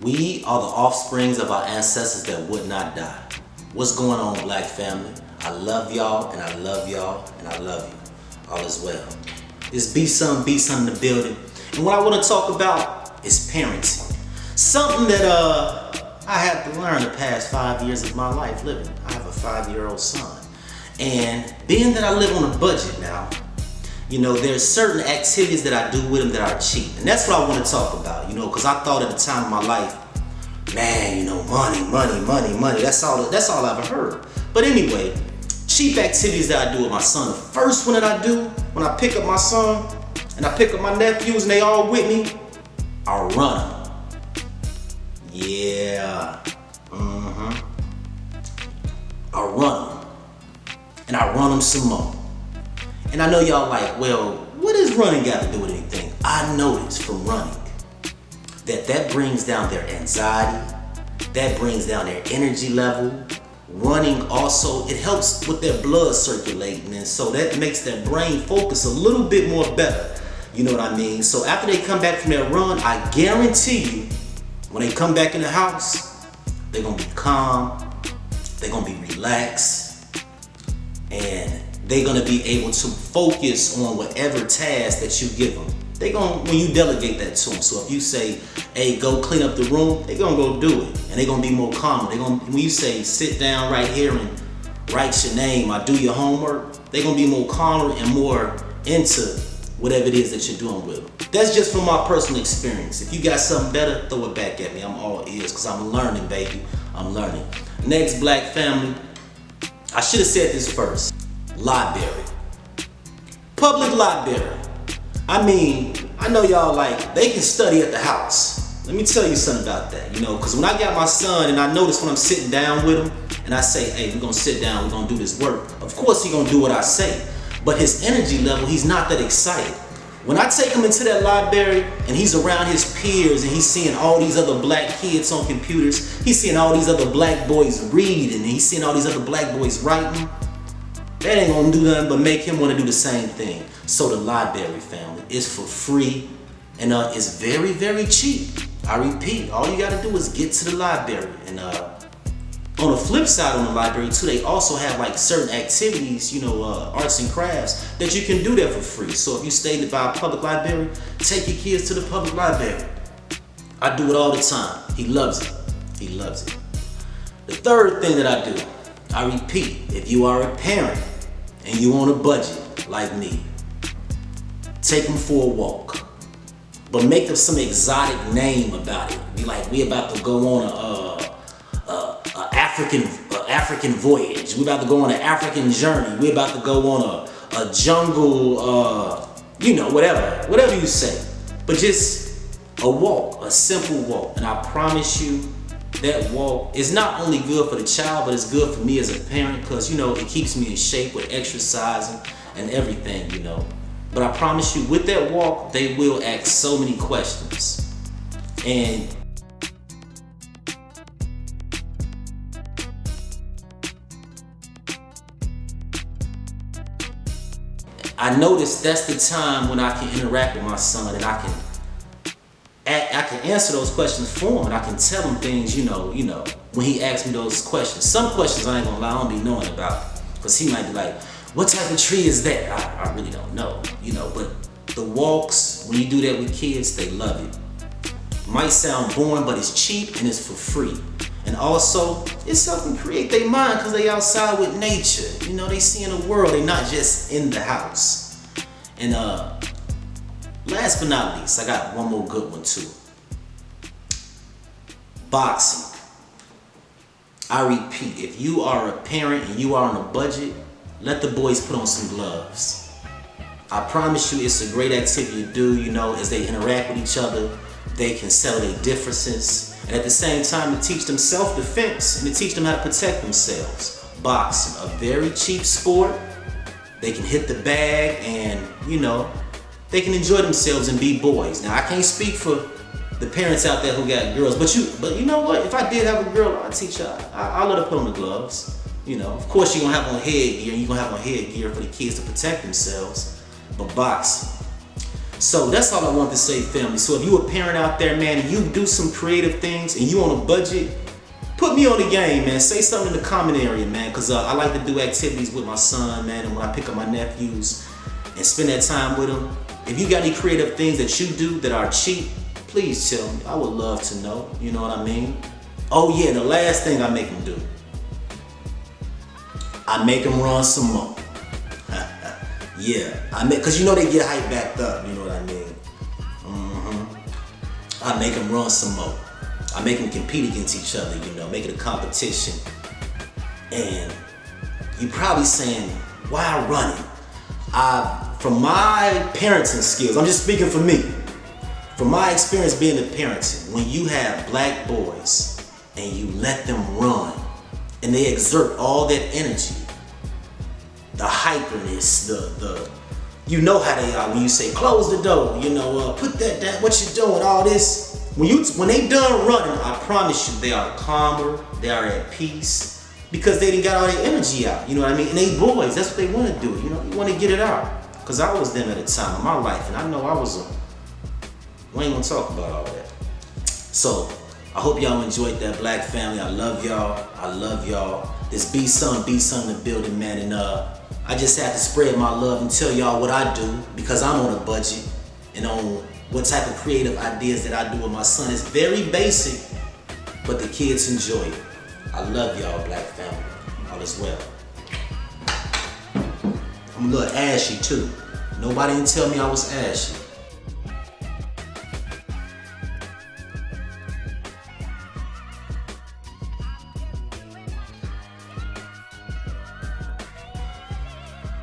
We are the offsprings of our ancestors that would not die. What's going on, black family? I love y'all, and I love y'all, and I love you. All is well. It's B.Sun, B.Sun in the building. And what I want to talk about is parenting. Something that I had to learn the past 5 years of my life living. I have a 5-year-old son. And being that I live on a budget now, you know, there's certain activities that I do with him that are cheap. And that's what I want to talk about, you know, because I thought at the time of my life, man, you know, money. That's all I've heard. But anyway, cheap activities that I do with my son. The first one that I do when I pick up my son and I pick up my nephews and they all with me, I run them. Yeah. I run them. And I run them some more. And I know y'all like, well, what does running got to do with anything? I noticed from running that brings down their anxiety, that brings down their energy level. Running also, it helps with their blood circulating, and so that makes their brain focus a little bit more better. You know what I mean? So after they come back from their run, I guarantee you, when they come back in the house, they're gonna be calm, they're gonna be relaxed, and they're gonna be able to focus on whatever task that you give them. They gonna, when you delegate that to them. So if you say, hey, go clean up the room, they're gonna go do it. And they're gonna be more calm. When you say, sit down right here and write your name or do your homework, they're gonna be more calmer and more into whatever it is that you're doing with them. That's just from my personal experience. If you got something better, throw it back at me. I'm all ears, because I'm learning, baby. I'm learning. Next, black family, I should have said this first. Library. Public library. I mean, I know y'all like, they can study at the house. Let me tell you something about that, you know, because when I got my son and I notice when I'm sitting down with him and I say, hey, we're gonna sit down, we're gonna do this work. Of course he's gonna do what I say, but his energy level, he's not that excited. When I take him into that library and he's around his peers and he's seeing all these other black kids on computers, he's seeing all these other black boys reading and he's seeing all these other black boys writing, that ain't gonna do nothing but make him want to do the same thing. So the library, family, is for free and it's very, very cheap. I repeat, all you gotta do is get to the library. And on the flip side, on the library too, they also have like certain activities, you know, arts and crafts that you can do there for free. So if you stay by a public library, take your kids to the public library. I do it all the time. He loves it. He loves it. The third thing that I do, I repeat, if you are a parent and you on a budget like me, take them for a walk. But make up some exotic name about it. Be like, we about to go on a African voyage. We about to go on an African journey. We about to go on a jungle, you know, whatever you say. But just a walk, a simple walk. And I promise you, that walk is not only good for the child, but it's good for me as a parent, because, you know, it keeps me in shape with exercising and everything, you know. But I promise you, with that walk, they will ask so many questions. And I notice that's the time when I can interact with my son and I can answer those questions for him, and I can tell him things, you know, when he asks me those questions. Some questions I ain't gonna lie, I don't be knowing about, because he might be like, what type of tree is that? I really don't know, you know, but the walks, when you do that with kids, they love it. Might sound boring, but it's cheap and it's for free. And also, it's helping create their mind because they outside with nature. You know, they see in the world, they not just in the house. And last but not least, I got one more good one too. Boxing. I repeat, if you are a parent and you are on a budget, let the boys put on some gloves. I promise you it's a great activity to do, you know, as they interact with each other, they can settle their differences, and at the same time to teach them self-defense and to teach them how to protect themselves. Boxing, a very cheap sport. They can hit the bag and, you know, they can enjoy themselves and be boys. Now, I can't speak for the parents out there who got girls, but you know what? If I did have a girl, I'd teach her. I'll let her put on the gloves. You know, of course you're gonna have on headgear, and you're gonna have on headgear for the kids to protect themselves. But boxing. So that's all I want to say, family. So if you a parent out there, man, and you do some creative things and you on a budget, put me on the game, man. Say something in the comment area, man, because I like to do activities with my son, man, and when I pick up my nephews and spend that time with them. If you got any creative things that you do that are cheap, please tell me. I would love to know, you know what I mean? Oh yeah, the last thing I make them do, I make them run some more. Yeah, cause you know they get hyped back up, you know what I mean? I make them run some more. I make them compete against each other, you know, make it a competition. And you probably saying, why running? From my parenting skills, I'm just speaking for me. From my experience being a parent, when you have black boys and you let them run and they exert all that energy, the hyperness, the you know how they are when you say close the door, you know, put that down, what you doing, all this. When they done running, I promise you they are calmer, they are at peace, because they done got all their energy out, you know what I mean? And they boys, that's what they want to do, you know, you want to get it out. Because I was them at a time in my life, and I know I was we ain't gonna talk about all that. So, I hope y'all enjoyed that, Black family. I love y'all. I love y'all. This B.Sun in the building, man. And I just had to spread my love and tell y'all what I do, because I'm on a budget and on what type of creative ideas that I do with my son. It's very basic, but the kids enjoy it. I love y'all, Black family. All is well. I'm a little ashy too. Nobody didn't tell me I was ashy.